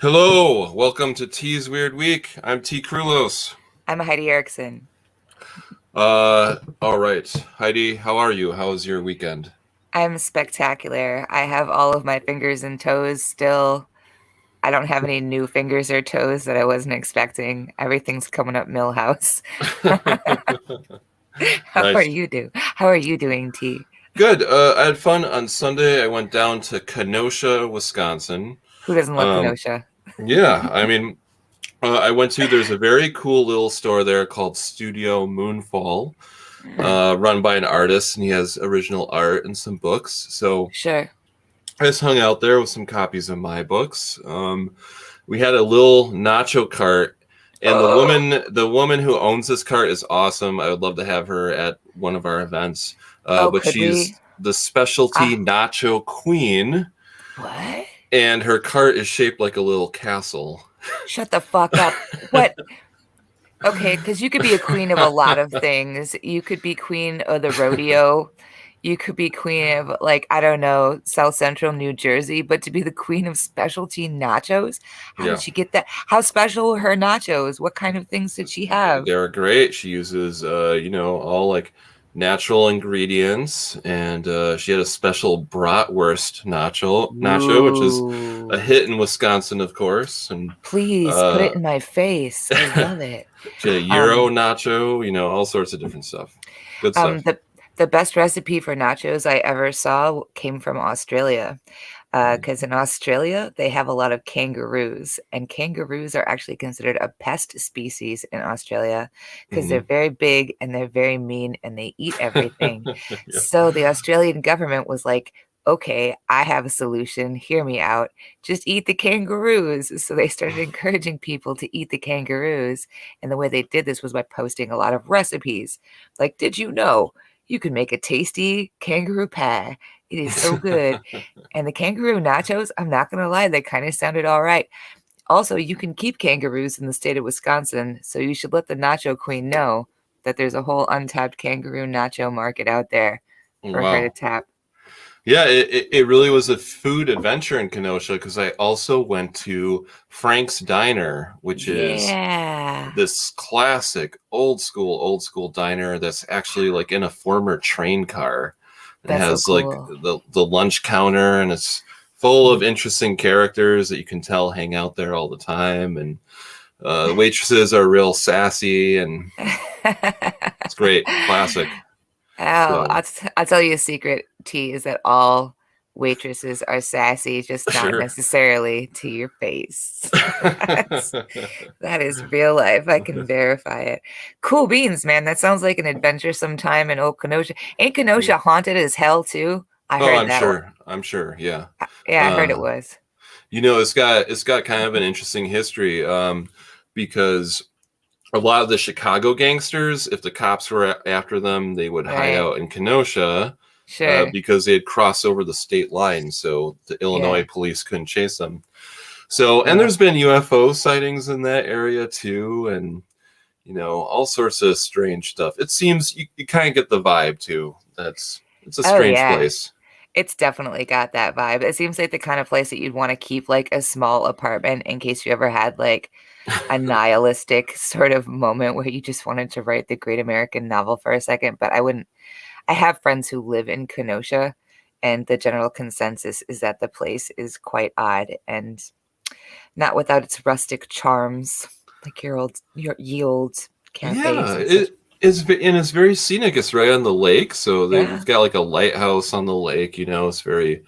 Hello, welcome to T's Weird Week. I'm T. Krulos. I'm Heidi Erickson. All right, Heidi, how are you? How was your weekend? I'm spectacular. I have all of my fingers and toes still. I don't have any new fingers or toes that I wasn't expecting. Everything's coming up Millhouse. Nice. How are you doing, T? Good. I had fun on Sunday. I went down to Kenosha, Wisconsin. Who doesn't love Um, Kenosha? yeah, I mean, there's a very cool little store there called Studio Moonfall, run by an artist, and he has original art and some books. So Sure. I just hung out there with some copies of my books. We had a little nacho cart, and the Oh, woman who owns this cart is awesome. I would love to have her at one of our events. But could we? she's the specialty Ah, nacho queen, what? and her cart is shaped like a little castle. Shut the fuck up. What? Okay, because you could be a queen of a lot of things. You could be queen of the rodeo. You could be queen of, like, I don't know, South Central New Jersey, but to be the queen of specialty nachos? How did Yeah, she get that? How special were her nachos? What kind of things did she have? they're great. She uses, all like natural ingredients, and she had a special bratwurst nacho, which is a Ooh, hit in Wisconsin, of course, and please put uh, it in my face. I love it. she had a gyro Um, nacho, all sorts of different stuff. Good um, stuff. the the best recipe for nachos I ever saw came from Australia. Because in Australia, they have a lot of kangaroos, and kangaroos are actually considered a pest species in Australia because they're Hmm. very big and they're very mean and they eat everything. Yeah. So the Australian government was like, okay, I have a solution. Hear me out. Just eat the kangaroos. So they started encouraging people to eat the kangaroos. And the way they did this was by posting a lot of recipes. Like, did you know you can make a tasty kangaroo pie? It is so good. And the kangaroo nachos, I'm not gonna lie, they kind of sounded all right. Also, you can keep kangaroos in the state of Wisconsin, so you should let the nacho queen know that there's a whole untapped kangaroo nacho market out there for her to Wow. tap. Yeah, it really was a food adventure in Kenosha because I also went to Frank's Diner, which is Yeah, this classic old school diner that's actually like in a former train car. It that's so has like cool. the lunch counter, and it's full of interesting characters that you can tell hang out there all the time, and the waitresses are real sassy, and it's great, classic. Oh, So I'll tell you a secret, T, is that all waitresses are sassy, just not sure. necessarily to your face. That's That is real life. I can verify it. Cool beans, man. That sounds like an adventuresome time in Old Kenosha. Ain't Kenosha haunted as hell too? I Oh, heard that one. I'm sure, yeah. Yeah, I heard it Uh, was. it's got kind of an interesting history, because a lot of the Chicago gangsters, if the cops were after them, they would hide Right. out in Kenosha, Sure. because they had crossed over the state line, so the Illinois Yeah. police couldn't chase them. So, and Yeah. there's been UFO sightings in that area too, and all sorts of strange stuff. It seems you kind of get the vibe too. It's a Oh strange yeah. place. It's definitely got that vibe. It seems like the kind of place that you'd want to keep like a small apartment in case you ever had like a nihilistic sort of moment where you just wanted to write the great American novel for a second. But I wouldn't I have friends who live in Kenosha, and the general consensus is that the place is quite odd and not without its rustic charms, like your ye old cafes Yeah, and such. it's very scenic. It's right on the lake, so Yeah. they've got like a lighthouse on the lake. It's very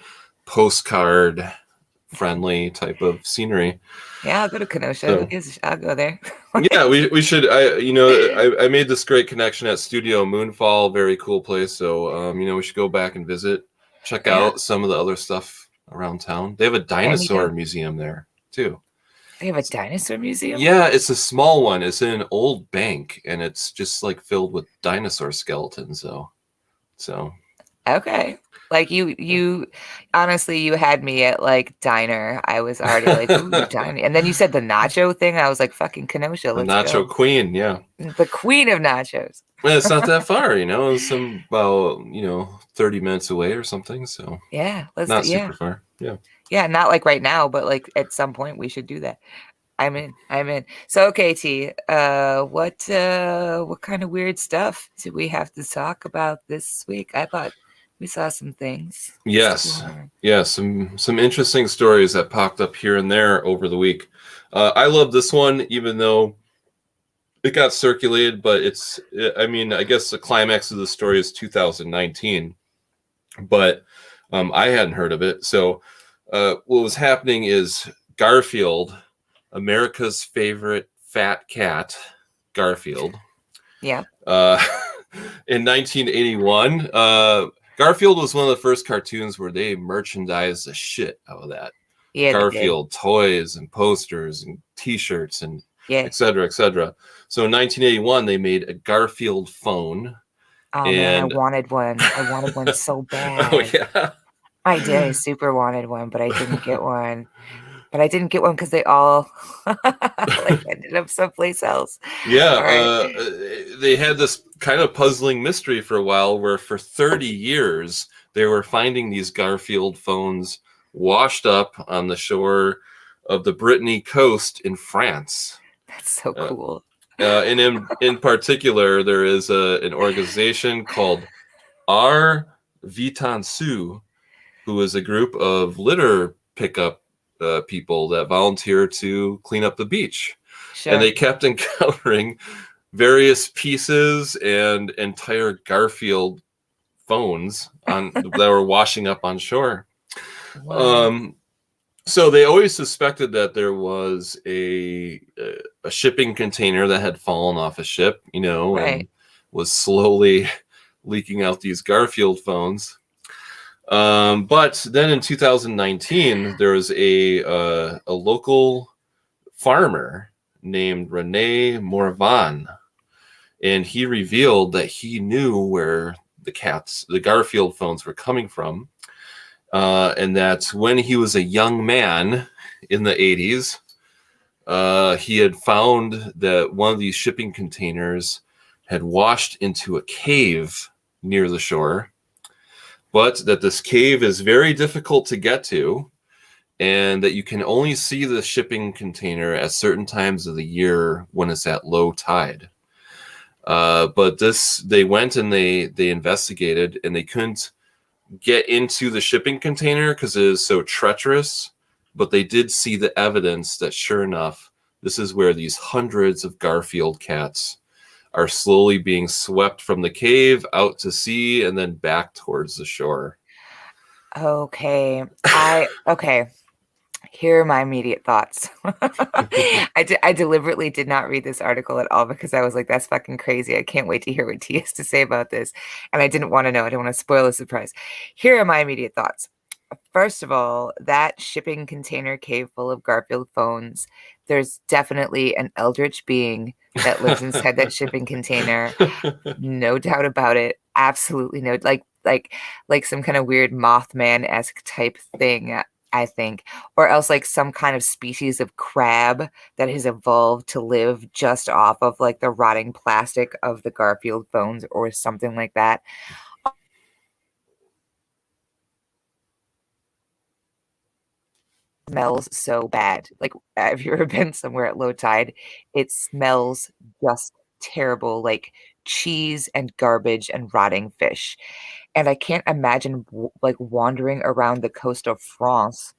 postcard friendly type of scenery. Yeah, I'll go to Kenosha. Who So gives I'll go there. yeah, Like, we should. I made this great connection at Studio Moonfall, very cool place. So we should go back and visit, check yeah, out some of the other stuff around town. They have a there you dinosaur go. museum there too. They have a dinosaur museum? Yeah, it's a small one. It's in an old bank, and it's just like filled with dinosaur skeletons. So Okay. Like you honestly, you had me at like diner. I was already like, ooh, diner. And then you said the nacho thing. I was like, fucking Kenosha, The let's Nacho go. Queen, yeah. The queen of nachos. Well, it's not that far, It's some about 30 minutes away or something, so Yeah, let's do, not yeah. super far. Yeah. Yeah, not like right now, but like at some point we should do that. I'm in. I'm in. So okay, T, what kind of weird stuff do we have to talk about this week? I thought we saw some things. What's Yes. going on? Yeah, some interesting stories that popped up here and there over the week. I love this one, even though it got circulated, but I mean, I guess the climax of the story is 2019, but I hadn't heard of it. So what was happening is Garfield, America's favorite fat cat, Garfield, Yeah. uh, in 1981, Garfield was one of the first cartoons where they merchandised the shit out of that. Yeah, they did. Garfield toys and posters and T-shirts and Yeah. et cetera, et cetera. So in 1981, they made a Garfield phone. Oh man, I And wanted one. I wanted one so oh bad. yeah, I did. I super wanted one, but I didn't get one. But I didn't get one because they all like ended up someplace else. yeah. All right. They had this kind of puzzling mystery for a while, where for 30 years they were finding these Garfield phones washed up on the shore of the Brittany coast in France. That's so cool. And in particular, there is an organization called R. Vitansu, who is a group of litter pickup people that volunteer to clean up the beach. Sure. And they kept encountering various pieces and entire Garfield phones that were washing up on shore. Wow. So they always suspected that there was a shipping container that had fallen off a ship, Right. and was slowly leaking out these Garfield phones. But then in 2019, there was a local farmer named Rene Morvan, and he revealed that he knew where the Garfield phones were coming from. And that when he was a young man in the 80s, he had found that one of these shipping containers had washed into a cave near the shore, but that this cave is very difficult to get to, and that you can only see the shipping container at certain times of the year when it's at low tide. But they went and they investigated, and they couldn't get into the shipping container because it is so treacherous, but they did see the evidence that sure enough, this is where these hundreds of Garfield cats are slowly being swept from the cave out to sea and then back towards the shore. Okay. Okay. Here are my immediate thoughts. I deliberately did not read this article at all because I was like, that's fucking crazy. I can't wait to hear what T has to say about this. And I didn't want to know. I didn't want to spoil the surprise. Here are my immediate thoughts. First of all, that shipping container cave full of Garfield phones, there's definitely an eldritch being that lives inside that shipping container. No doubt about it. Absolutely no, like some kind of weird Mothman-esque type thing. I think, or else like some kind of species of crab that has evolved to live just off of like the rotting plastic of the Garfield phones or something like that. Smells so bad. Like, have you ever been somewhere at low tide? It smells just terrible, like cheese and garbage and rotting fish. And I can't imagine like wandering around the coast of France,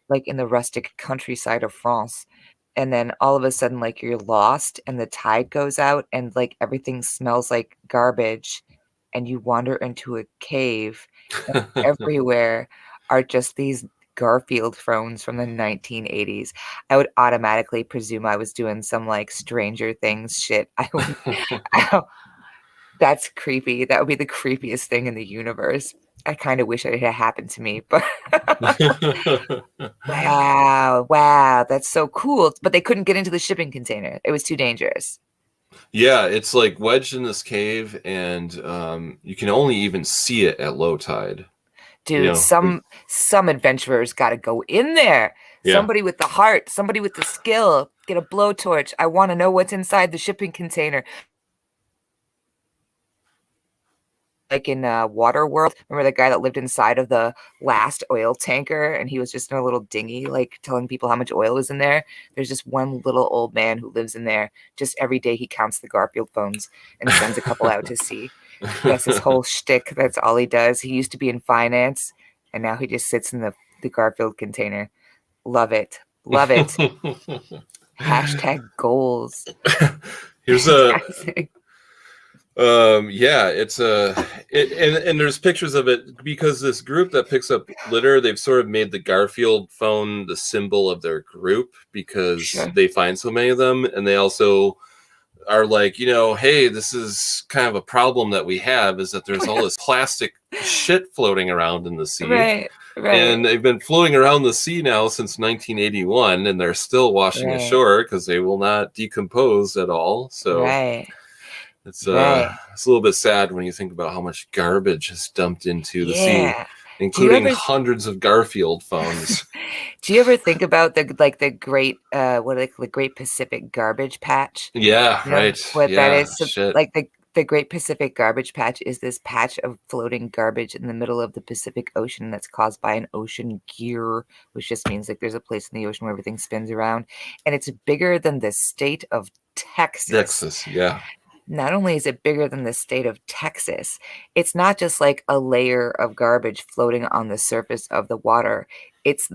like in the rustic countryside of France. And then all of a sudden, like you're lost and the tide goes out and like everything smells like garbage. And you wander into a cave and everywhere are just these Garfield phones from the 1980s. I would automatically presume I was doing some like Stranger Things shit. That's creepy. That would be the creepiest thing in the universe. I kind of wish it had happened to me, but wow, that's so cool. But they couldn't get into the shipping container. It was too dangerous. Yeah, it's like wedged in this cave, and you can only even see it at low tide. You Dude, know, some adventurers got to go in there. yeah. Somebody with the heart, somebody with the skill, get a blowtorch. I want to know what's inside the shipping container. Like in Waterworld, remember the guy that lived inside of the last oil tanker and he was just in a little dinghy, like telling people how much oil was in there? There's just one little old man who lives in there. Just every day he counts the Garfield phones and sends a couple out to sea. That's his whole shtick. That's all he does. He used to be in finance and now he just sits in the Garfield container. Love it. Love it. Hashtag goals. Here's a Fantastic. yeah, it's and there's pictures of it because this group that picks up litter, they've sort of made the Garfield phone the symbol of their group because Sure. they find so many of them, and they also are like, hey, this is kind of a problem that we have is that there's all this plastic shit floating around in the sea. Right. And Right. they've been floating around the sea now since 1981, and they're still washing Right. ashore because they will not decompose at all. So Right. it's Right. it's a little bit sad when you think about how much garbage is dumped into the sea, Yeah. Do you including ever hundreds of Garfield phones. do you ever think about the great what like the Great Pacific Garbage Patch? Yeah, You know right. what that Yeah, is? So shit. like the Great Pacific Garbage Patch is this patch of floating garbage in the middle of the Pacific Ocean that's caused by an ocean gear, which just means like there's a place in the ocean where everything spins around, and it's bigger than the state of Texas. Texas, yeah. Not only is it bigger than the state of Texas, it's not just like a layer of garbage floating on the surface of the water.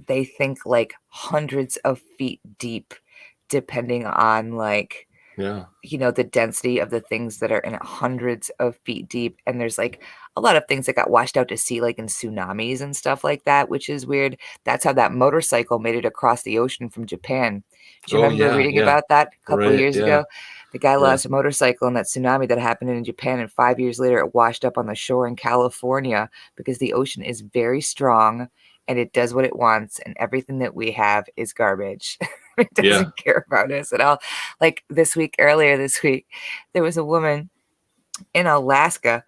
They think like hundreds of feet deep, depending on like, Yeah. the density of the things that are in it, hundreds of feet deep. And there's like a lot of things that got washed out to sea, like in tsunamis and stuff like that, which is weird. That's how that motorcycle made it across the ocean from Japan. Do you Oh remember yeah, reading yeah. about that a couple of Right, years yeah. ago? The guy Yeah. lost a motorcycle in that tsunami that happened in Japan, and 5 years later, it washed up on the shore in California because the ocean is very strong and it does what it wants, and everything that we have is garbage. It Yeah. doesn't care about us at all. Like earlier this week, there was a woman in Alaska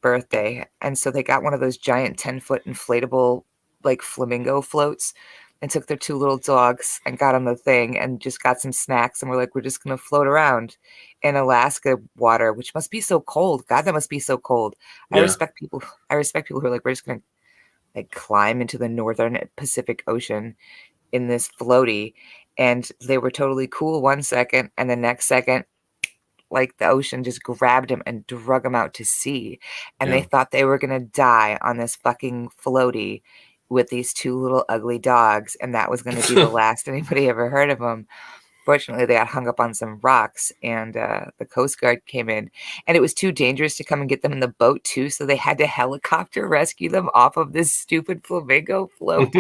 birthday, and so they got one of those giant 10-foot inflatable like flamingo floats and took their two little dogs and got on the thing and just got some snacks and we're like, we're just gonna float around in Alaska water, which must be so cold. God, that must be so cold. I Yeah. respect people. I respect people who are like, we're just gonna like climb into the northern Pacific Ocean in this floaty. And they were totally cool 1 second, and the next second, like the ocean just grabbed him and drug him out to sea. And they Yeah. thought they were gonna die on this fucking floaty with these two little ugly dogs, and that was gonna be the last anybody ever heard of them. Fortunately, they got hung up on some rocks, and the Coast Guard came in, and it was too dangerous to come and get them in the boat too, so they had to helicopter rescue them off of this stupid flamingo float.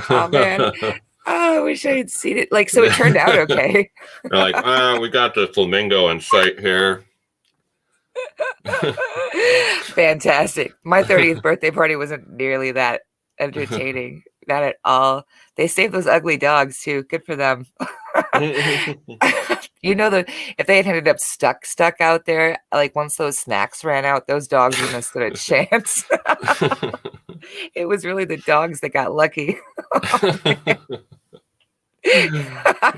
Oh man, oh, I wish I had seen it. Like, so it turned out okay. They're like, we got the flamingo in sight here. Fantastic. My 30th birthday party wasn't nearly that entertaining. Not at all. They saved those ugly dogs too. Good for them. If they had ended up stuck out there, like once those snacks ran out, those dogs wouldn't have stood a chance. It was really the dogs that got lucky.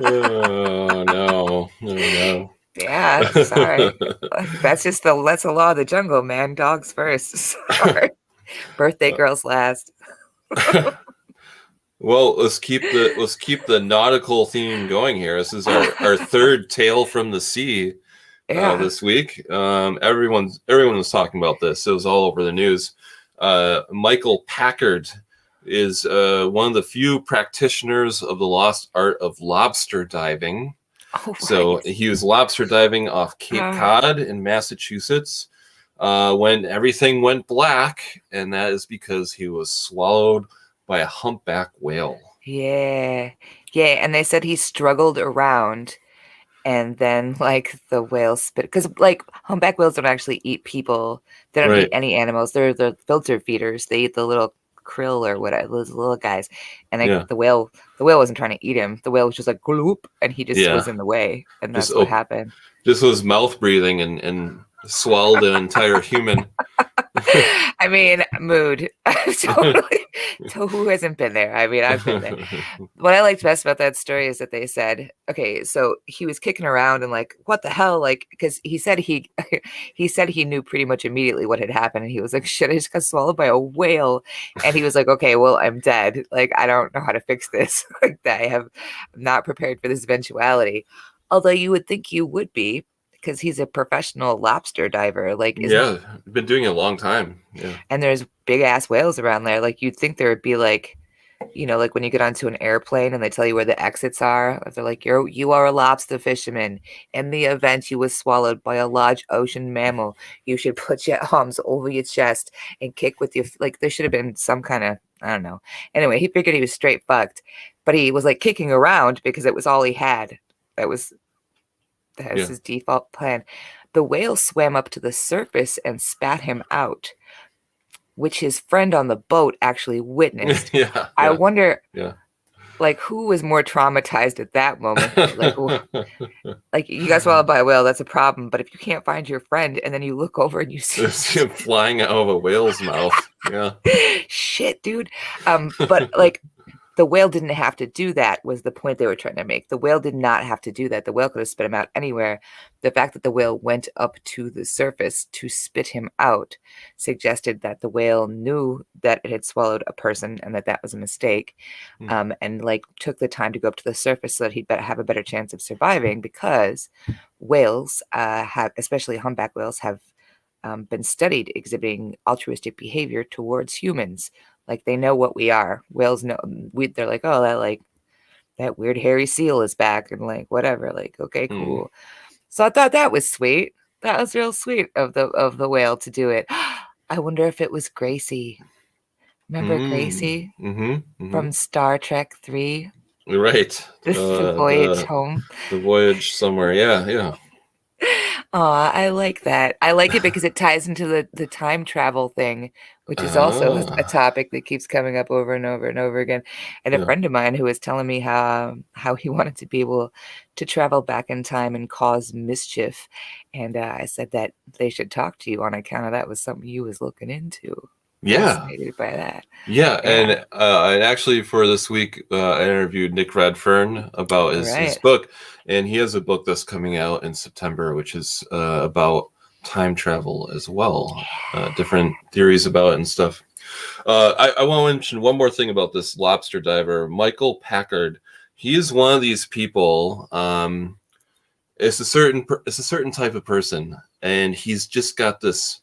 Oh no. Oh no. Yeah, sorry. That's the law of the jungle, man. Dogs first. Sorry. Birthday girls last. Well, let's keep the nautical theme going here. This is our third tale from the sea Yeah. this week. Everyone was talking about this. It was all over the news. Michael Packard is one of the few practitioners of the lost art of lobster diving. Oh, So right. he was lobster diving off Cape Cod in Massachusetts when everything went black, and that is because he was swallowed by a humpback whale. Yeah. Yeah. And they said he struggled around and then like the whale spit, because like humpback whales don't actually eat people. They don't Right. eat any animals. They're the filter feeders. They eat the little krill or whatever, those little guys. And Yeah. the whale wasn't trying to eat him. The whale was just like gloop, and he just was Yeah. in the way, and Just that's what happened. just was mouth breathing and swallowed an entire human. I mean, mood. Totally. So who hasn't been there? I mean, I've been there. What I liked best about that story is that they said, okay, so he was kicking around and like, what the hell? Like, because he said he said he knew pretty much immediately what had happened. And he was like, shit, I just got swallowed by a whale. And he was like, okay, well, I'm dead. Like, I don't know how to fix this. Like, I'm not prepared for this eventuality. Although you would think you would be, because he's a professional lobster diver. Like, Yeah, been doing it a long time. Yeah. and there's big ass whales around there. Like, you'd think there would be like, like when you get onto an airplane and they tell you where the exits are, they're like, you are a lobster fisherman. In the event you was swallowed by a large ocean mammal, you should put your arms over your chest and kick with your, like, there should have been some kind of, I don't know. Anyway, he figured he was straight fucked, but he was like kicking around because it was all he had. That was his default plan. The whale swam up to the surface and spat him out, which his friend on the boat actually witnessed. Yeah. I wonder, Yeah. like, who was more traumatized at that moment? Like you got swallowed by a whale, that's a problem. But if you can't find your friend and then you look over and you see him flying out of a whale's mouth. Yeah. Shit, dude. But like, the whale didn't have to do that, was the point they were trying to make. The whale did not have to do that. The whale could have spit him out anywhere. The fact that the whale went up to the surface to spit him out suggested that the whale knew that it had swallowed a person and that was a mistake, and like took the time to go up to the surface so that he'd have a better chance of surviving, because whales have, especially humpback whales, have been studied exhibiting altruistic behavior towards humans. Like, they know what we are. Whales know. They're like, oh, that weird hairy seal is back, and like whatever. Like, okay, cool. So I thought that was sweet. That was real sweet of the whale to do it. I wonder if it was Gracie. Remember Gracie from Star Trek 3? Right. The voyage home. The voyage somewhere. Yeah, yeah. Oh, I like that. I like it because it ties into the time travel thing, which is also a topic that keeps coming up over and over and over again. And a friend of mine who was telling me how he wanted to be able to travel back in time and cause mischief. And I said that they should talk to you on account of that was something you was looking into. Yeah. Fascinated by that. Yeah. And actually for this week, I interviewed Nick Redfern about his book, and he has a book that's coming out in September, which is about time travel as well. Different theories about it and stuff. I want to mention one more thing about this lobster diver, Michael Packard. He is one of these people. It's a certain type of person, and he's just got this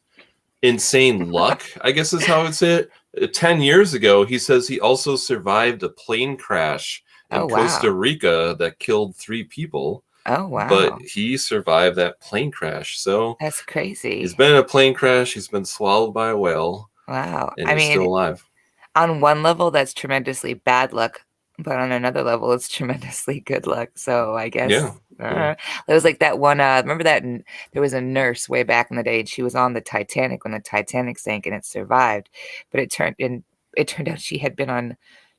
insane luck, I guess is how I would say it. 10 years ago, he says he also survived a plane crash in Costa Rica that killed 3 people. Oh, wow. But he survived that plane crash. So that's crazy. He's been in a plane crash. He's been swallowed by a whale. Wow. And he's still alive. On one level, that's tremendously bad luck. But on another level, it's tremendously good luck. So I guess it was like that one. Remember that there was a nurse way back in the day, and she was on the Titanic when the Titanic sank, and it survived. But it turned out she had been on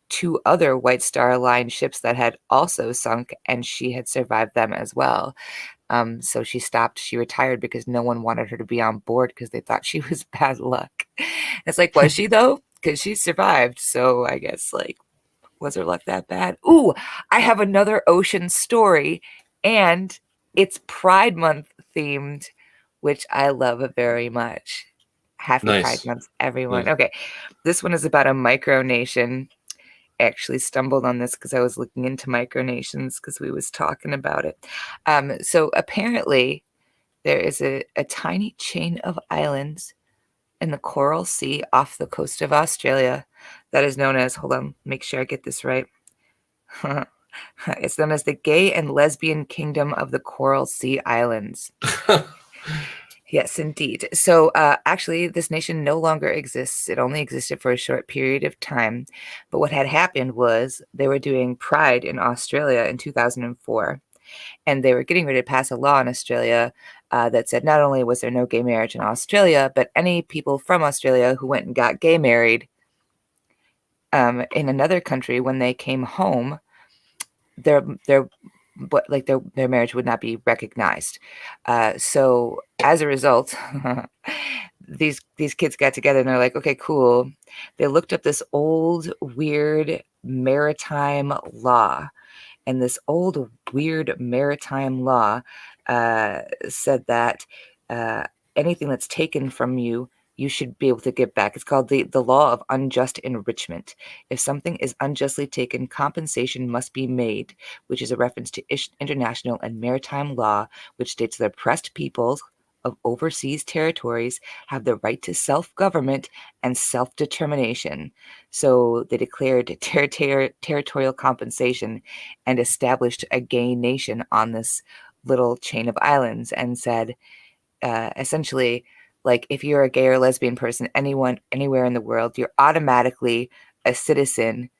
2 other White Star Line ships that had also sunk, and she had survived them as well. So she stopped. She retired because no one wanted her to be on board because they thought she was bad luck. It's like, was she though? Because she survived. So I guess was her luck that bad? Ooh, I have another ocean story, and it's Pride Month themed, which I love very much. Happy Pride Month, everyone. Nice. Okay, this one is about a micronation. I actually stumbled on this because I was looking into micronations because we was talking about it. So apparently there is a tiny chain of islands in the Coral Sea off the coast of Australia that is known as, hold on, make sure I get this right. It's known as the Gay and Lesbian Kingdom of the Coral Sea Islands. Yes, indeed. So actually, this nation no longer exists. It only existed for a short period of time. But what had happened was they were doing Pride in Australia in 2004. And they were getting ready to pass a law in Australia that said not only was there no gay marriage in Australia, but any people from Australia who went and got gay married In another country, when they came home, their but like their marriage would not be recognized. So as a result, these kids got together and they're like, okay, cool. They looked up this old weird maritime law, and this old weird maritime law said that uh, anything that's taken from you, you should be able to give back. It's called the law of unjust enrichment. If something is unjustly taken, compensation must be made, which is a reference to international and maritime law, which states that oppressed peoples of overseas territories have the right to self-government and self-determination. So they declared territorial compensation and established a gay nation on this little chain of islands, and said, essentially, like, if you're a gay or lesbian person, anyone, anywhere in the world, you're automatically a citizen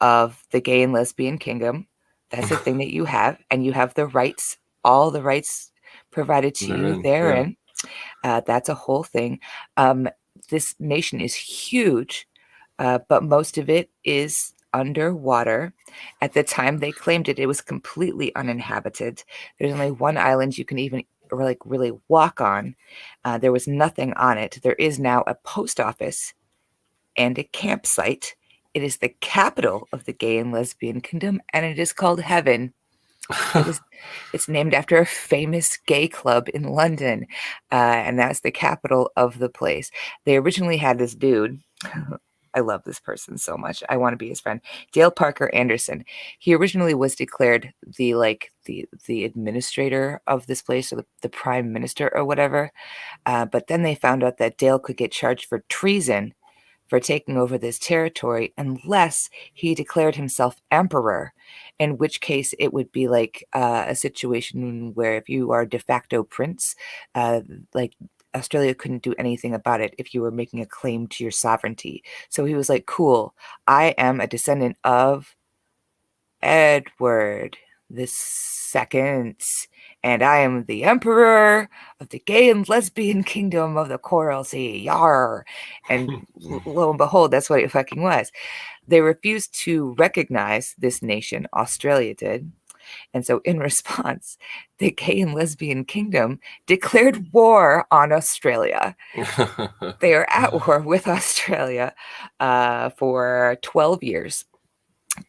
of the gay and lesbian kingdom. That's a thing that you have, and you have the rights, all the rights provided to you Therein, yeah. therein. That's a whole thing. This nation is huge, but most of it is underwater. At the time they claimed it, it was completely uninhabited. There's only one island you can even really walk on. There was nothing on it. There is now a post office and a campsite. It is the capital of the gay and lesbian kingdom, and it is called Heaven. It's named after a famous gay club in London, and that's the capital of the place. They originally had this dude. I love this person so much. I want to be his friend. Dale Parker Anderson. He originally was declared the administrator of this place, or the prime minister or whatever. But then they found out that Dale could get charged for treason for taking over this territory unless he declared himself emperor, in which case it would be like a situation where if you are de facto prince, like Australia couldn't do anything about it if you were making a claim to your sovereignty. So he was like, cool, I am a descendant of Edward the Second, and I am the emperor of the gay and lesbian kingdom of the Coral Sea. Yar. And lo and behold, that's what it fucking was. They refused to recognize this nation, Australia did. And so in response, the gay and lesbian kingdom declared war on Australia. They are at war with Australia for 12 years.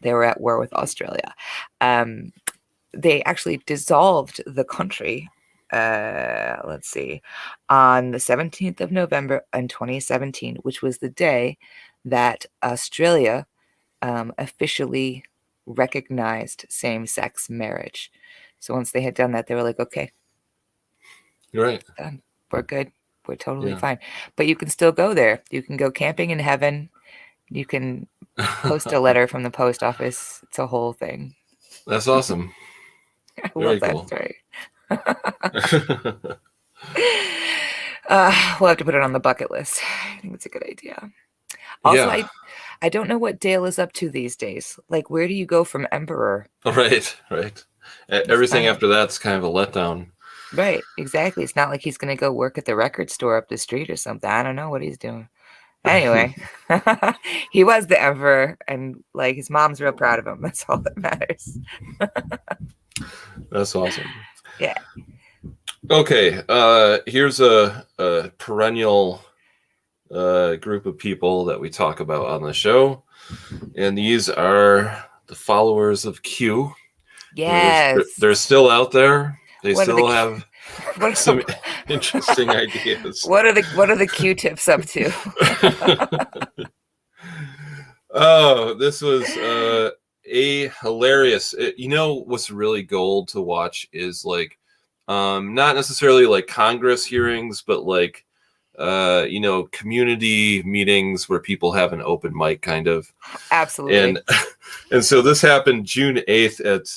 They were at war with Australia. They actually dissolved the country, let's see, on the 17th of November in 2017, which was the day that Australia officially recognized same-sex marriage. So once they had done that, they were like, okay, Right. done. We're good. We're totally Yeah. fine. But you can still go there. You can go camping in Heaven. You can post a letter from the post office. It's a whole thing. That's awesome. I Very love that cool. story. We'll have to put it on the bucket list. I think it's a good idea. Also, Yeah. I don't know what Dale is up to these days. Like, where do you go from emperor? Right. Everything after that's kind of a letdown. Right, exactly. It's not like he's going to go work at the record store up the street or something. I don't know what he's doing. Anyway, he was the emperor, and like his mom's real proud of him. That's all that matters. That's awesome. Yeah. Okay. Here's a perennial group of people that we talk about on the show, and these are the followers of Q. Yes. They're still out there. They What still have some what interesting ideas. are the Q-tips up to? Oh, this was a hilarious. What's really gold to watch is like, not necessarily like Congress hearings, but like, community meetings where people have an open mic, kind of. Absolutely. And so this happened June 8th at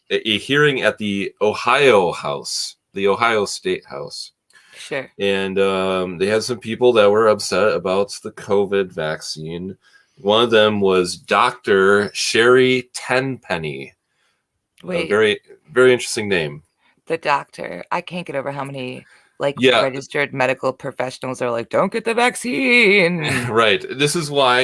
a hearing at the Ohio House, the Ohio State House. Sure. And they had some people that were upset about the COVID vaccine. One of them was Dr. Sherry Tenpenny. Wait. A very, very interesting name. The doctor. I can't get over how many like Yeah, registered medical professionals are like, don't get the vaccine. right. This is why,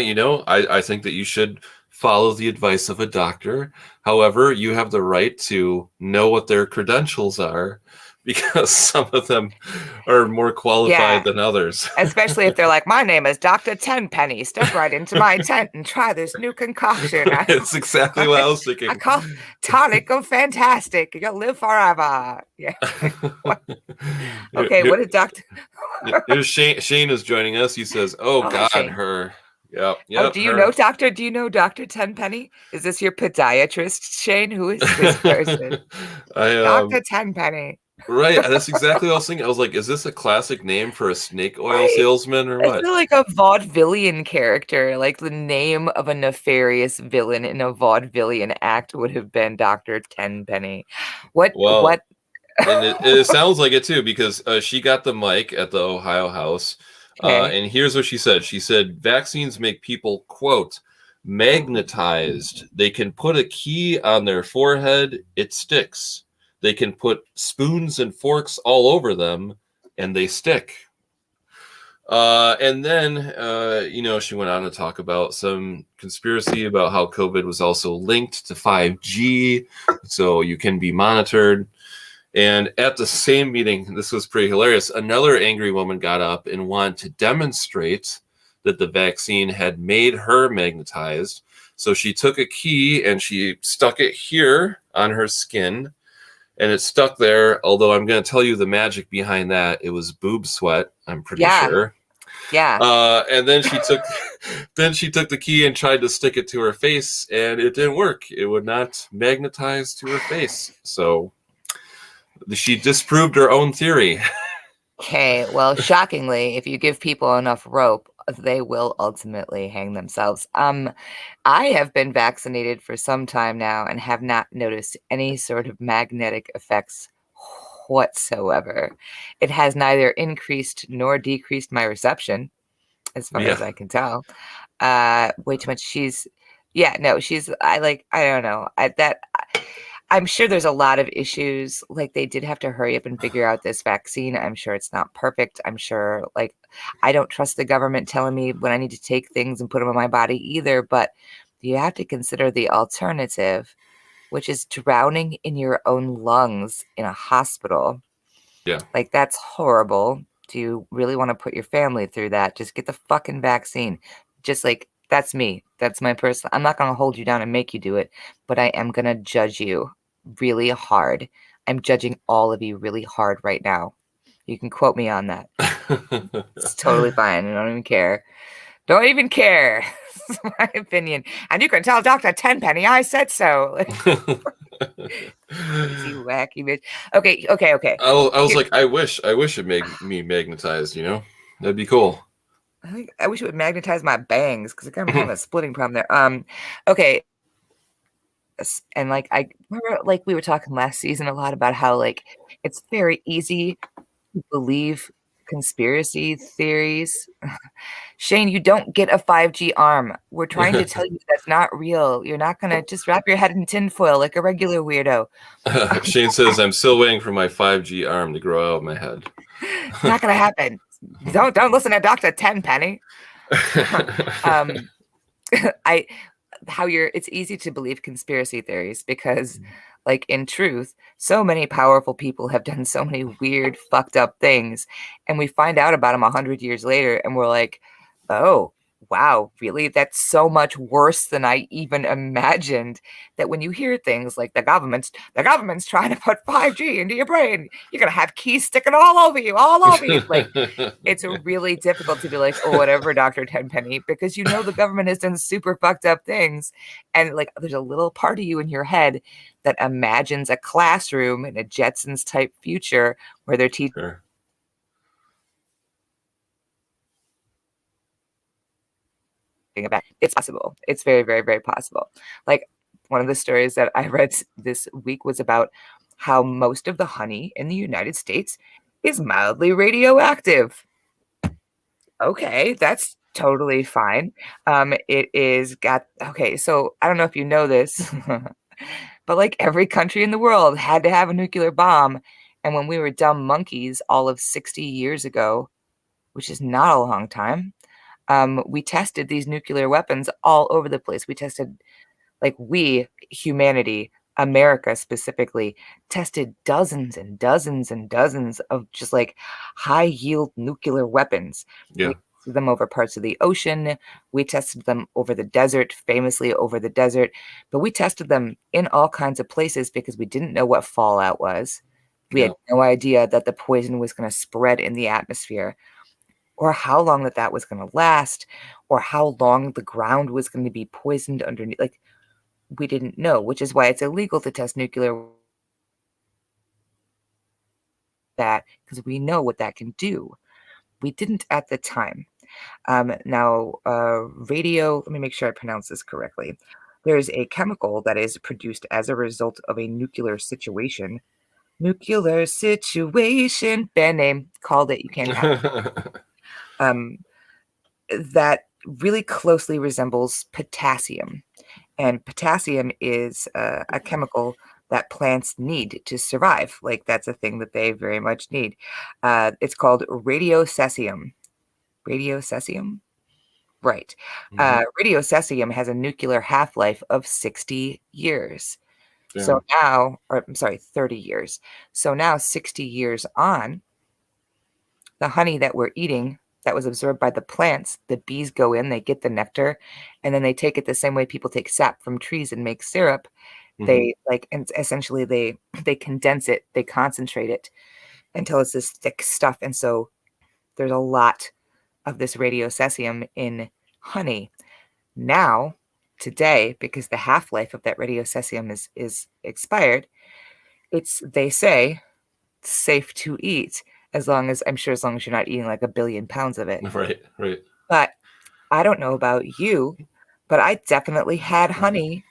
I think that you should follow the advice of a doctor. However, you have the right to know what their credentials are because some of them are more qualified Yeah. than others. Especially if they're like, my name is Dr. Tenpenny. Step right into my tent and try this new concoction. It's exactly what I was I thinking. call tonic of fantastic. You'll live forever. Yeah. Okay, what did Dr. Here's Shane. Shane is joining us. He says, "Oh Oh, hi, God, Shane. her. Yep, Oh, yep, her." do you know Dr. Tenpenny? Is this your podiatrist, Shane? Who is this person? I Dr. Tenpenny. right. That's exactly what I was thinking. I was like, "Is this a classic name for a snake oil Right. salesman or I what?" feel like a vaudevillian character, like the name of a nefarious villain in a vaudevillian act would have been Dr. Tenpenny. What Well, what and it sounds like it too because she got the mic at the Ohio House, Okay. and here's what she said. She said, "Vaccines make people quote magnetized. They can put a key on their forehead; it sticks. They can put spoons and forks all over them, and they stick." And then, she went on to talk about some conspiracy about how COVID was also linked to 5G, so you can be monitored. And at the same meeting, this was pretty hilarious. Another angry woman got up and wanted to demonstrate that the vaccine had made her magnetized. So she took a key and she stuck it here on her skin, and it stuck there. Although I'm going to tell you the magic behind that, it was boob sweat. I'm pretty Yeah. sure. Yeah. And then she took, then she took the key and tried to stick it to her face, and it didn't work. It would not magnetize to her face. So she disproved her own theory. Okay. Well, shockingly, if you give people enough rope, they will ultimately hang themselves. I have been vaccinated for some time now and have not noticed any sort of magnetic effects whatsoever. It has neither increased nor decreased my reception, as far as Yeah. I can tell. Way too much. She's I don't know. I'm sure there's a lot of issues. Like they did have to hurry up and figure out this vaccine. I'm sure it's not perfect. I'm sure I don't trust the government telling me when I need to take things and put them in my body either, but you have to consider the alternative, which is drowning in your own lungs in a hospital. Yeah. Like that's horrible. Do you really want to put your family through that? Just get the fucking vaccine. Just like that's me. That's my person. I'm not going to hold you down and make you do it, but I am going to judge you really hard. I'm judging all of you really hard right now. You can quote me on that. It's totally fine. I don't even care. Don't even care. It's my opinion. And you can tell Dr. Tenpenny I said so. You wacky bitch. Okay. I was like, I wish it made me magnetized, That'd be cool. I wish it would magnetize my bangs because I kind of have a splitting problem there. Okay. And I remember we were talking last season a lot about how it's very easy to believe conspiracy theories. Shane, you don't get a 5G arm. We're trying to tell you that's not real. You're not gonna just wrap your head in tinfoil like a regular weirdo. Shane says, I'm still waiting for my 5G arm to grow out of my head. It's not gonna happen. Don't listen to Dr. Tenpenny. It's easy to believe conspiracy theories because in truth, so many powerful people have done so many weird, fucked up things, and we find out about them 100 years later, and we're like, oh, wow, really? That's so much worse than I even imagined. That when you hear things like the government's trying to put 5G into your brain, you're gonna have keys sticking all over you. It's really difficult to be like, oh, whatever, Dr. Tenpenny, because the government has done super fucked up things. And there's a little part of you in your head that imagines a classroom in a Jetsons type future where they're teaching. Sure. About it's possible. It's very, very, very possible. One of the stories that I read this week was about how most of the honey in the United States is mildly radioactive. Okay, that's totally fine. It is okay, so I don't know if you know this, but every country in the world had to have a nuclear bomb, And when we were dumb monkeys all of 60 years ago, which is not a long time, we tested these nuclear weapons all over the place. We tested, like, humanity, America specifically, tested dozens and dozens and dozens of just like high yield nuclear weapons. Yeah. We tested them over parts of the ocean. We tested them over the desert, famously over the desert, but we tested them in all kinds of places because we didn't know what fallout was. We had no idea that the poison was going to spread in the atmosphere, or how long that was going to last, or how long the ground was going to be poisoned underneath. Like, we didn't know, which is why it's illegal to test nuclear that, because we know what that can do. We didn't at the time. Now, let me make sure I pronounce this correctly. There's a chemical that is produced as a result of a nuclear situation. Nuclear situation. Band name. Called it. You can't have it. That really closely resembles potassium. And potassium is a chemical that plants need to survive. Like, that's a thing that they very much need. It's called radiocesium. Radiocesium? Right. Radiocesium has a nuclear half-life of 60 years. Yeah. So now, or I'm sorry, 30 years. So now, 60 years on, the honey that we're eating that was absorbed by the plants, the bees go in, they get the nectar, and then they take it the same way people take sap from trees and make syrup. They and essentially they condense it, they concentrate it until it's this thick stuff. And so there's a lot of this radiocesium in honey. Now, today, because the half-life of that radiocesium is expired, they say safe to eat, as long as you're not eating like 1 billion pounds of it. Right. But I don't know about you, but I definitely had honey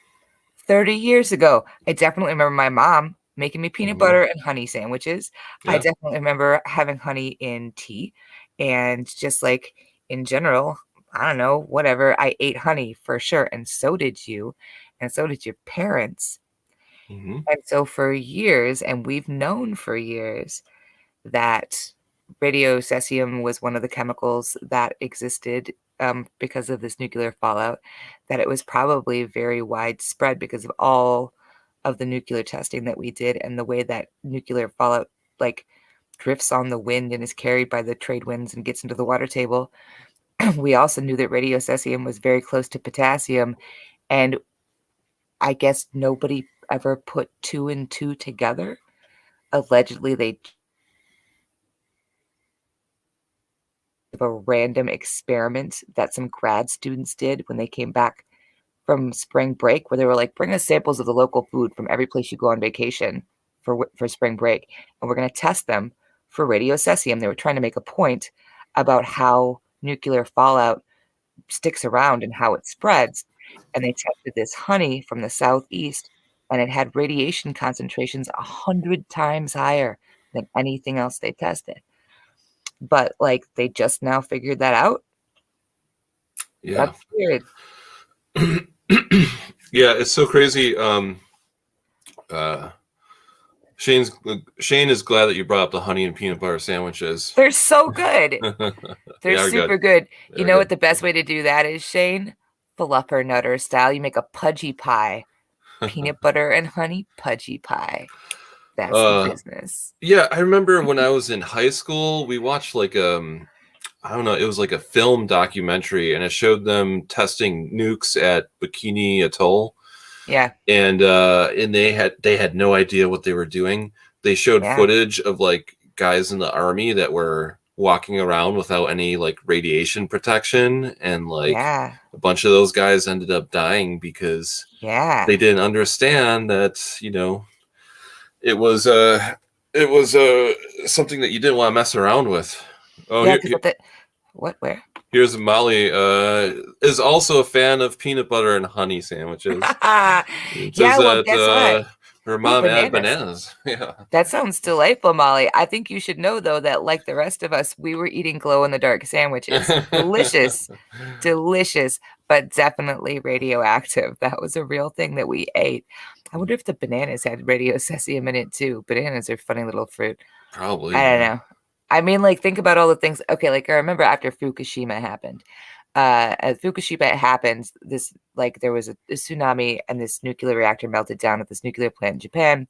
30 years ago. I definitely remember my mom making me peanut butter and honey sandwiches. Yeah. I definitely remember having honey in tea, and just like in general, I don't know, whatever. I ate honey for sure, and so did you, and so did your parents. And so for years, and we've known for years, that radiocesium was one of the chemicals that existed because of this nuclear fallout, that it was probably very widespread because of all of the nuclear testing that we did and the way that nuclear fallout like drifts on the wind and is carried by the trade winds and gets into the water table. We also knew that radiocesium was very close to potassium, and I guess nobody ever put 2 and 2 together. Allegedly, they a random experiment that some grad students did when they came back from spring break, where they were like, bring us samples of the local food from every place you go on vacation for spring break, and we're going to test them for radiocesium. They were trying to make a point about how nuclear fallout sticks around and how it spreads. And they tested this honey from the southeast, and it had radiation concentrations 100 times higher than anything else they tested. But like, they just now figured that out. Yeah. That's weird. Yeah, it's so crazy. Shane is glad that you brought up the honey and peanut butter sandwiches. They're so good. They're super good. You know what the best way to do that is, Shane? Fluffernutter style. You make a pudgy pie. Peanut butter and honey pudgy pie. That's the business. Yeah, I remember when I was in high school, we watched like I don't know, it was like a film documentary, and it showed them testing nukes at Bikini Atoll. Yeah. And they had no idea what they were doing. They showed footage of like guys in the army that were walking around without any like radiation protection, and like a bunch of those guys ended up dying because they didn't understand that, you know, it was something that you didn't want to mess around with. Oh, yeah, where? Here's Molly. Is also a fan of peanut butter and honey sandwiches. Well, guess what? Her mom had bananas. Yeah. That sounds delightful, Molly. I think you should know, though, that like the rest of us, we were eating glow-in-the-dark sandwiches. Delicious. Delicious. but definitely radioactive. That was a real thing that we ate. I wonder if the bananas had radiocesium in it too. Bananas are funny little fruit. Probably. I don't Yeah. know. I mean, like, think about all the things. Okay, like I remember after Fukushima happened. As Fukushima happened, this like there was a tsunami and this nuclear reactor melted down at this nuclear plant in Japan,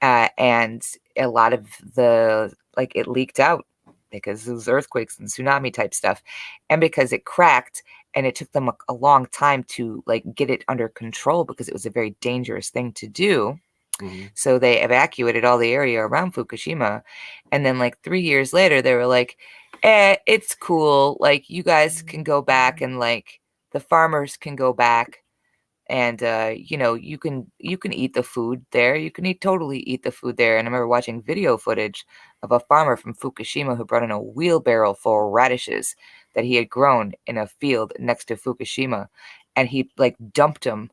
and a lot of the like it leaked out because it was earthquakes and tsunami type stuff, and because it cracked and it took them a long time to like get it under control because it was a very dangerous thing to do. Hmm. So they evacuated all the area around Fukushima. And then like 3 years later, they were like, it's cool. Like you guys can go back and like the farmers can go back and you can eat the food there. You can totally eat the food there. And I remember watching video footage of a farmer from Fukushima who brought in a wheelbarrow full of radishes that he had grown in a field next to Fukushima. And he like dumped them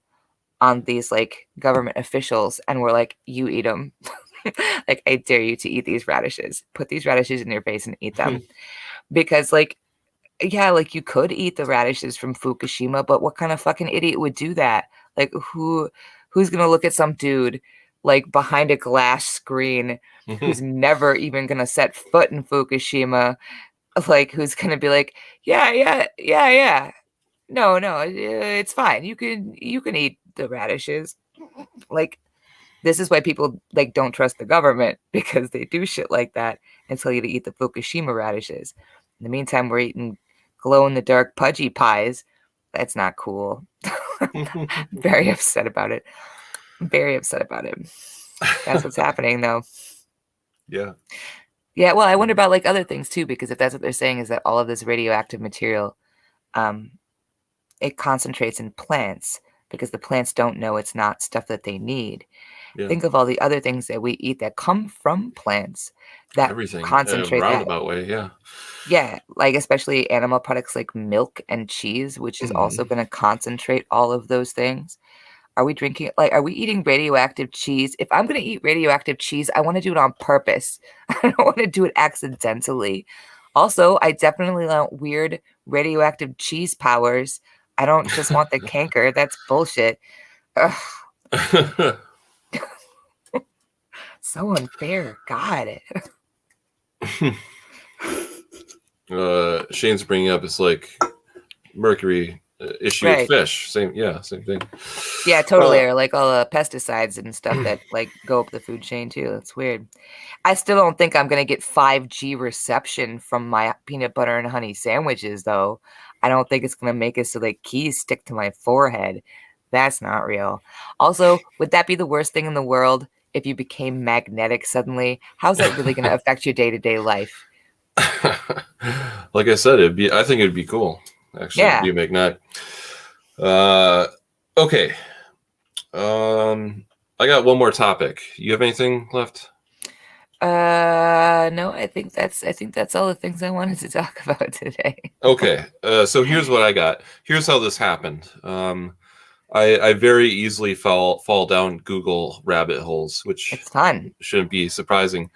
on these like government officials and were like, you eat them. Like, I dare you to eat these radishes. Put these radishes in your face and eat them. Because like, yeah, like you could eat the radishes from Fukushima, but what kind of fucking idiot would do that? Like who's gonna look at some dude like behind a glass screen who's never even gonna set foot in Fukushima, like who's gonna be like, yeah. No, it's fine. You can eat the radishes. Like this is why people like don't trust the government because they do shit like that and tell you to eat the Fukushima radishes. In the meantime, we're eating glow in the dark pudgy pies. That's not cool. Very upset about it. Very upset about it. That's what's happening though. Yeah. Yeah, well, I wonder about like other things too, because if that's what they're saying is that all of this radioactive material it concentrates in plants because the plants don't know it's not stuff that they need. Yeah. Think of all the other things that we eat that come from plants that Everything. concentrate that. Roundabout way. Yeah. Yeah, like especially animal products like milk and cheese, which is also going to concentrate all of those things. Are we eating radioactive cheese? If I'm going to eat radioactive cheese, I want to do it on purpose. I don't want to do it accidentally. Also, I definitely want weird radioactive cheese powers. I don't just want the canker. That's bullshit. Ugh, so unfair. God. Shane's bringing up it's like mercury issue Right. with fish. Same thing. Yeah, totally. Or like all the pesticides and stuff that like go up the food chain too. That's weird. I still don't think I'm gonna get 5G reception from my peanut butter and honey sandwiches, though. I don't think it's gonna make it so like keys stick to my forehead. That's not real. Also, would that be the worst thing in the world if you became magnetic suddenly? How's that really gonna affect your day-to-day life? Like I said, I think it'd be cool. Actually, Yeah. be magnetic. Okay. I got one more topic. You have anything left? No, I think that's all the things I wanted to talk about today. Okay. So here's what I got. Here's how this happened. I very easily fall down Google rabbit holes, which It's fun. shouldn't be surprising.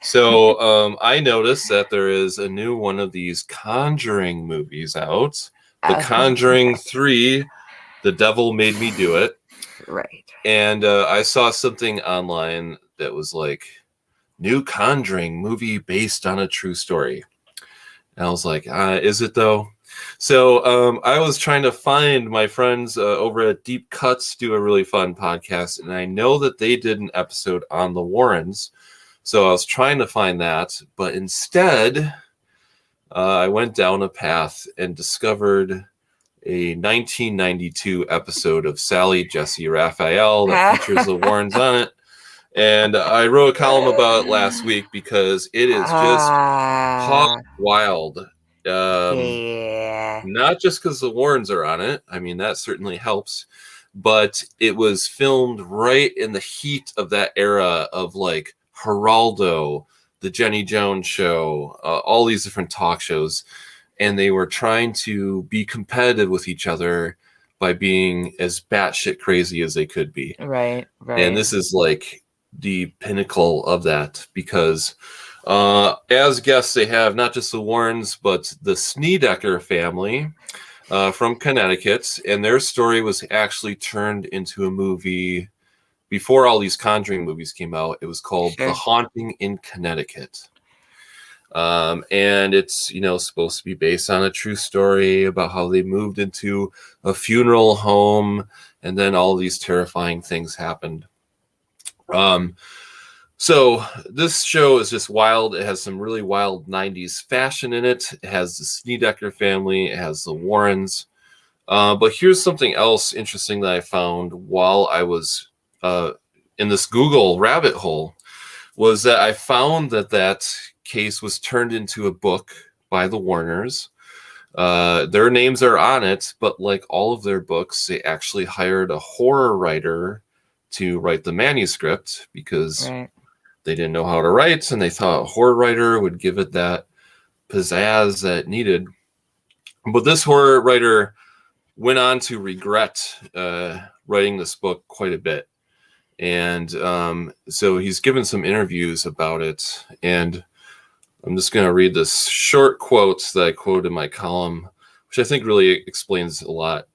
So I noticed that there is a new one of these Conjuring movies out. The Conjuring 3, The Devil Made Me Do It. Right. And I saw something online that was like, new Conjuring movie based on a true story. And I was like, is it though? So I was trying to find my friends over at Deep Cuts do a really fun podcast. And I know that they did an episode on the Warrens. So I was trying to find that. But instead, I went down a path and discovered a 1992 episode of Sally Jesse Raphael that features the Warrens on it. And I wrote a column about it last week because it is just hog wild. Yeah. Not just because the Warrens are on it. I mean, that certainly helps. But it was filmed right in the heat of that era of like Geraldo, the Jenny Jones show, all these different talk shows. And they were trying to be competitive with each other by being as batshit crazy as they could be. Right. And this is like the pinnacle of that because as guests they have not just the Warrens but the Snedeker family, from Connecticut, and their story was actually turned into a movie before all these Conjuring movies came out. It was called The Sure. Haunting in Connecticut. And it's, supposed to be based on a true story about how they moved into a funeral home, and then all these terrifying things happened. So this show is just wild. It has some really wild 90s fashion in it. It has the Snedeker family. It has the Warrens. But here's something else interesting that I found while I was in this Google rabbit hole, was that I found that case was turned into a book by the Warners. Their names are on it, but like all of their books, they actually hired a horror writer to write the manuscript because they didn't know how to write, and they thought a horror writer would give it that pizzazz that it needed. But this horror writer went on to regret writing this book quite a bit. And so he's given some interviews about it, and I'm just going to read this short quote that I quoted in my column, which I think really explains a lot.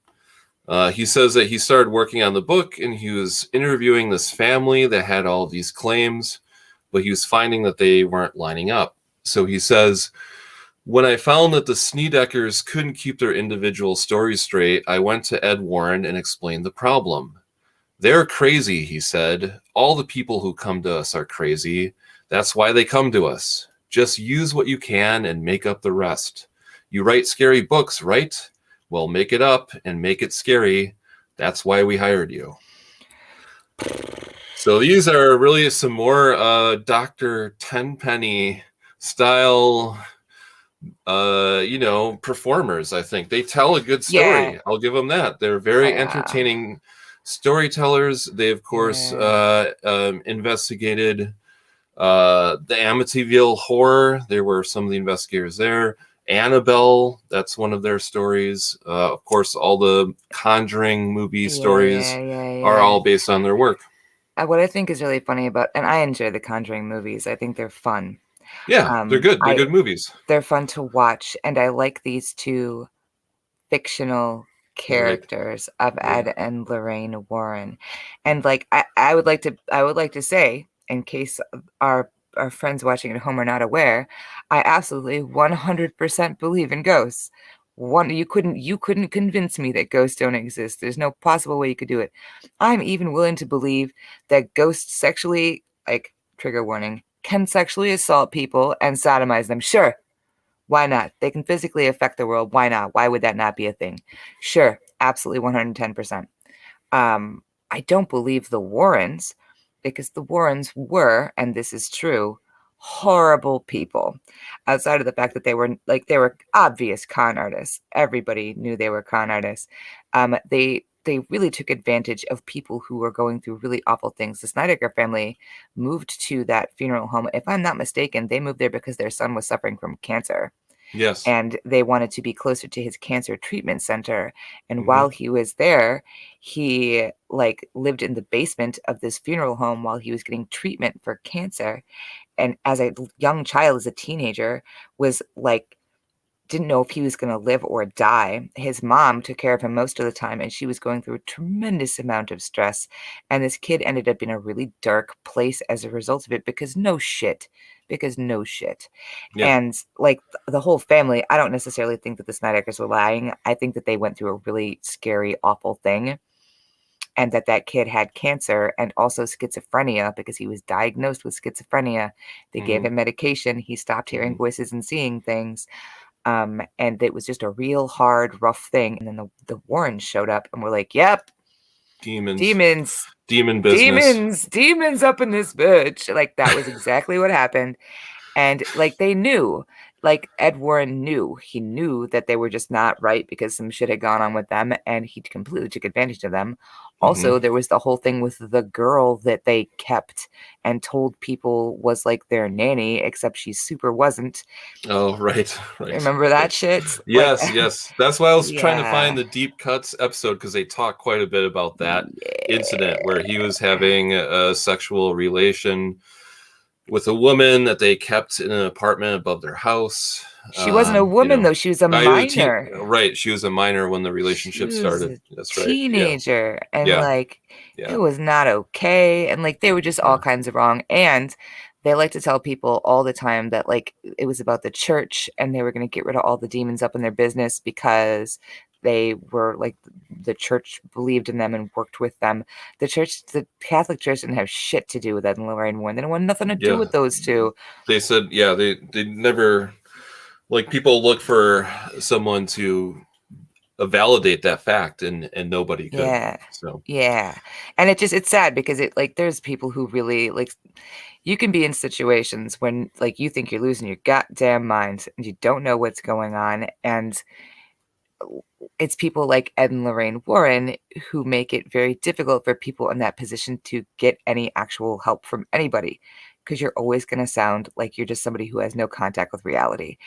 He says that he started working on the book, and he was interviewing this family that had all these claims, but he was finding that they weren't lining up. So he says, when I found that the Snedekers couldn't keep their individual stories straight, I went to Ed Warren and explained the problem. They're crazy, he said. All the people who come to us are crazy. That's why they come to us. Just use what you can and make up the rest. You write scary books, right? Well, make it up and make it scary. That's why we hired you. So these are really some more Dr. Tenpenny style, performers, I think. They tell a good story. Yeah. I'll give them that. They're very entertaining storytellers. They, of course, investigated the Amityville horror. There were some of the investigators there. Annabelle, that's one of their stories. Of course, all the Conjuring movie stories are all based on their work. What I think is really funny about, and I enjoy the Conjuring movies. I think they're fun. Yeah, they're good. They're good movies. They're fun to watch, and I like these two fictional characters of Ed and Lorraine Warren. And like I would like to say, in case our friends watching at home are not aware, I absolutely 100% believe in ghosts. You couldn't convince me that ghosts don't exist. There's no possible way you could do it. I'm even willing to believe that ghosts sexually, like, trigger warning, can sexually assault people and sodomize them. Sure. Why not? They can physically affect the world. Why not? Why would that not be a thing? Sure. Absolutely 110%. I don't believe the Warrens, because the Warrens were, and this is true, horrible people. Outside of the fact that they were obvious con artists. Everybody knew they were con artists. They really took advantage of people who were going through really awful things. The Snedeker family moved to that funeral home. If I'm not mistaken, they moved there because their son was suffering from cancer. Yes. And they wanted to be closer to his cancer treatment center. And while he was there, he lived in the basement of this funeral home while he was getting treatment for cancer. And as a young child, as a teenager, was didn't know if he was going to live or die. His mom took care of him most of the time, and she was going through a tremendous amount of stress. And this kid ended up in a really dark place as a result of it, because no shit. Yeah. And the whole family, I don't necessarily think that the Snedekers were lying. I think that they went through a really scary, awful thing. And that kid had cancer and also schizophrenia, because he was diagnosed with schizophrenia. They gave him medication. He stopped hearing voices and seeing things. And it was just a real hard, rough thing. And then the Warrens showed up and were like, yep. Demon business. Demons up in this bitch. That was exactly what happened. And they knew, Ed Warren knew. He knew that they were just not right because some shit had gone on with them, and he completely took advantage of them. Also, there was the whole thing with the girl that they kept and told people was their nanny, except she super wasn't. Oh, right. Remember that shit? Yes. That's why I was trying to find the Deep Cuts episode, because they talk quite a bit about that incident where he was having a sexual relation with a woman that they kept in an apartment above their house. She wasn't a You woman know, though. She was a I was a teen, minor. right? She was a minor when the She relationship was started. a That's right. Yeah, teenager, and yeah, like it yeah, was not okay, and like they were just all yeah, kinds of wrong. And they like to tell people all the time that like it was about the church and they were going to get rid of all the demons up in their business because they were like the church believed in them and worked with them. The Catholic Church didn't have shit to do with Ed and Lorraine Warren. They didn't want nothing to do yeah. with those two. They said, yeah, they never, like, people look for someone to validate that fact, and nobody could. Yeah. So Yeah. And it's sad because it like there's people who really like you can be in situations when like you think you're losing your goddamn mind and you don't know what's going on. And it's people like Ed and Lorraine Warren who make it very difficult for people in that position to get any actual help from anybody because you're always going to sound like you're just somebody who has no contact with reality.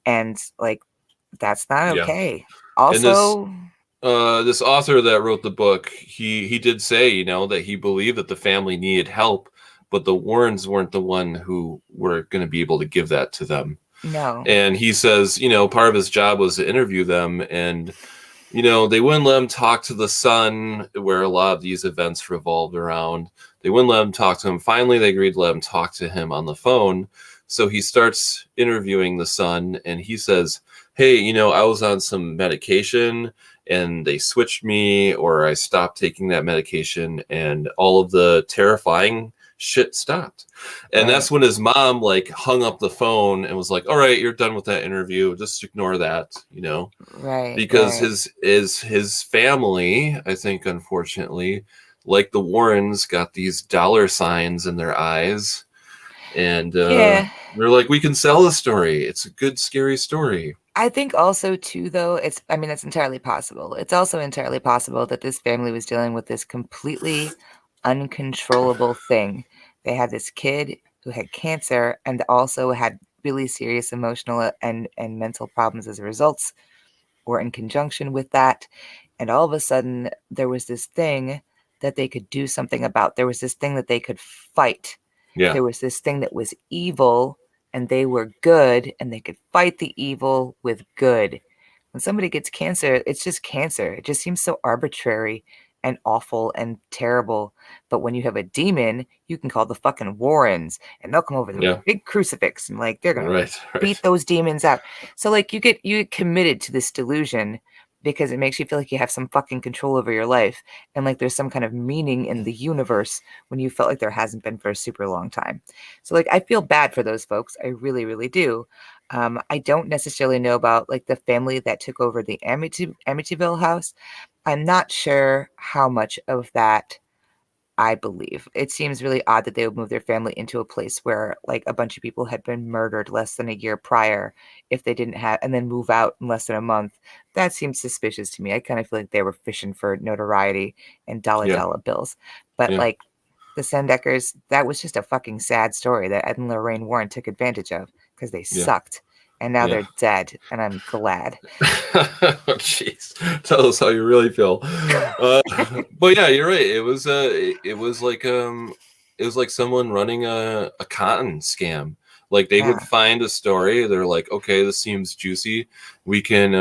And like that's not yeah, okay. and this Also, this author that wrote the book, he did say, that he believed that the family needed help, but the Warrens weren't the one who were going to be able to give that to them. no. And he says, part of his job was to interview them, and they wouldn't let him talk to the son, where a lot of these events revolved around. They wouldn't let him talk to him. Finally, they agreed to let him talk to him on the phone. So he starts interviewing the son, and he says, "Hey, I was on some medication and they switched me, or I stopped taking that medication, and all of the terrifying shit stopped." And Right. that's when his mom like hung up the phone and was like, "All right, you're done with that interview. Just ignore that." Right. Because Right. his family, I think, unfortunately, like the Warrens, got these dollar signs in their eyes, and Yeah. they're like, "We can sell the story. It's a good, scary story." I think also too though, I mean, it's entirely possible. It's also entirely possible that this family was dealing with this completely uncontrollable thing. They had this kid who had cancer and also had really serious emotional and mental problems as a result or in conjunction with that. And all of a sudden there was this thing that they could do something about. There was this thing that they could fight. Yeah, There was this thing that was evil and they were good and they could fight the evil with good. When somebody gets cancer, it's just cancer. It just seems so arbitrary and awful and terrible. But when you have a demon, you can call the fucking Warrens and they'll come over there with a yeah, big crucifix and like they're gonna right, beat right, those demons out. So like you get committed to this delusion because it makes you feel like you have some fucking control over your life and like there's some kind of meaning in the universe when you felt like there hasn't been for a super long time. So like I feel bad for those folks. I really, really do. I don't necessarily know about like the family that took over the Amityville house. I'm not sure how much of that I believe. It seems really odd that they would move their family into a place where like a bunch of people had been murdered less than a year prior if they didn't have and then move out in less than a month. That seems suspicious to me. I kind of feel like they were fishing for notoriety and yeah, dollar bills. But yeah, like the Sendeckers, that was just a fucking sad story that Ed and Lorraine Warren took advantage of because they yeah, sucked. And now yeah. they're dead, and I'm glad. Oh, jeez, tell us how you really feel. Uh, but yeah, you're right. It was like someone running a cotton scam. Like they would Yeah, find a story. They're like, okay, this seems juicy. We can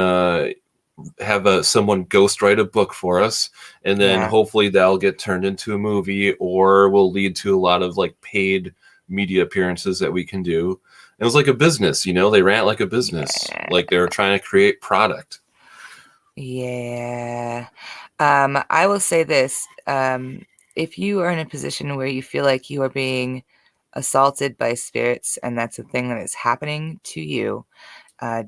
have someone ghostwrite a book for us, and then yeah, hopefully that'll get turned into a movie, or will lead to a lot of like paid media appearances that we can do. It was like a business, they ran it like a business, yeah, like they were trying to create product. yeah. I will say this. If you are in a position where you feel like you are being assaulted by spirits and that's a thing that is happening to you,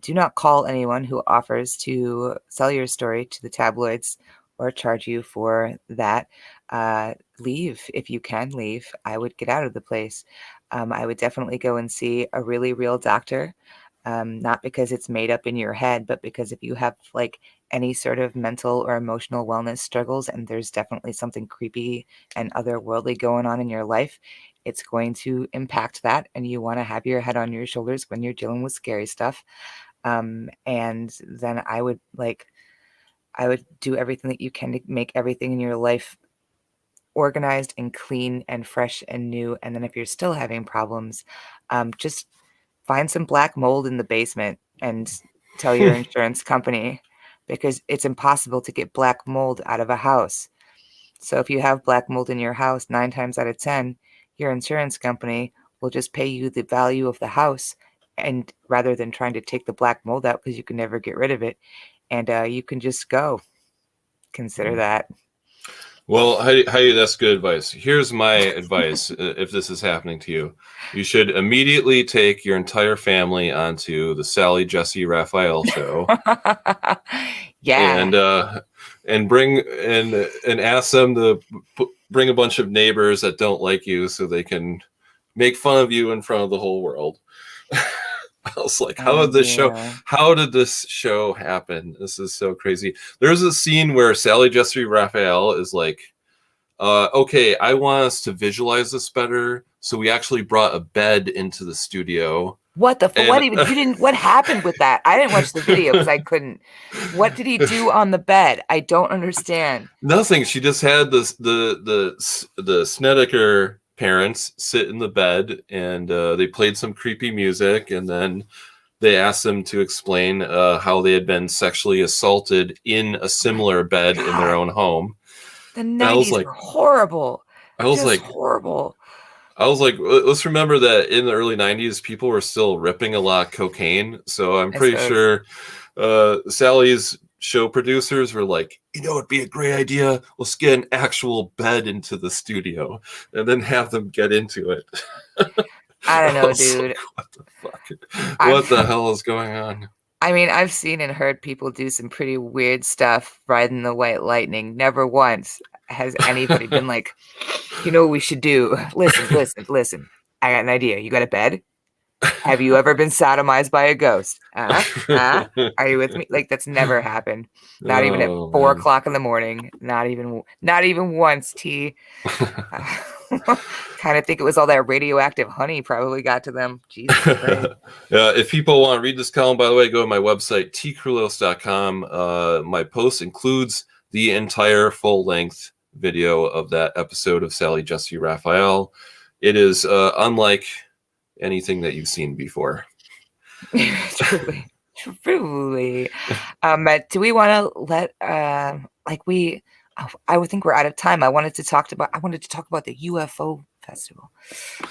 do not call anyone who offers to sell your story to the tabloids or charge you for that. Leave if you can leave. I would get out of the place. I would definitely go and see a really real doctor. Not because it's made up in your head, but because if you have like any sort of mental or emotional wellness struggles, and there's definitely something creepy and otherworldly going on in your life, it's going to impact that. And you want to have your head on your shoulders when you're dealing with scary stuff. And then I would do everything that you can to make everything in your life organized and clean and fresh and new. And then if you're still having problems, just find some black mold in the basement and tell your insurance company, because it's impossible to get black mold out of a house. So if you have black mold in your house, 9 times out of 10, your insurance company will just pay you the value of the house, and rather than trying to take the black mold out because you can never get rid of it, and you can just go. Consider that. Well, Heidi, that's good advice. Here's my advice if this is happening to you. You should immediately take your entire family onto the Sally Jesse Raphael show. Yeah. And bring and ask them to bring a bunch of neighbors that don't like you so they can make fun of you in front of the whole world. I was like, how did this show happen? This is so crazy. There's a scene where Sally Jesse Raphael is like, okay, I want us to visualize this better. So we actually brought a bed into the studio. What what happened with that? I didn't watch the video because I couldn't. What did he do on the bed? I don't understand. Nothing. She just had the Snedeker parents sit in the bed, and they played some creepy music, and then they asked them to explain how they had been sexually assaulted in a similar bed in their own home. The 90s were horrible. I was like, horrible. I was like, let's remember that in the early 90s, people were still ripping a lot of cocaine. So I'm pretty sure Sally's show producers were like, it'd be a great idea. Let's get an actual bed into the studio and then have them get into it. I don't know, dude. Like, what the fuck? What the hell is going on? I mean, I've seen and heard people do some pretty weird stuff riding the white lightning. Never once has anybody been like, you know what we should do? Listen. I got an idea. You got a bed? Have you ever been sodomized by a ghost? Are you with me? Like, that's never happened. Not even at 4 o'clock in the morning. Not even once, T. Kind of think it was all that radioactive honey probably got to them. Jesus Christ. If people want to read this column, by the way, go to my website, tcrulos.com. My post includes the entire full-length video of that episode of Sally Jesse Raphael. It is unlike anything that you've seen before. Truly. Do we want to let I would think we're out of time. I wanted to talk about the UFO festival.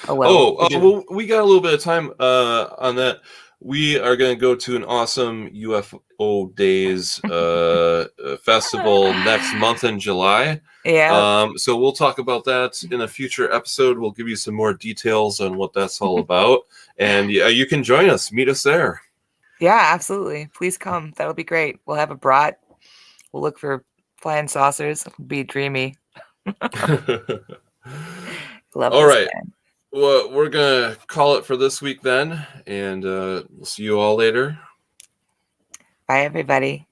Well, we got a little bit of time on that. We are going to go to an awesome UFO Days festival next month in July. Yeah. So we'll talk about that in a future episode. We'll give you some more details on what that's all about. And you can join us. Meet us there. Yeah, absolutely. Please come. That'll be great. We'll have a brat. We'll look for flying saucers. It'll be dreamy. All right. Well, we're going to call it for this week then. And we'll see you all later. Bye, everybody.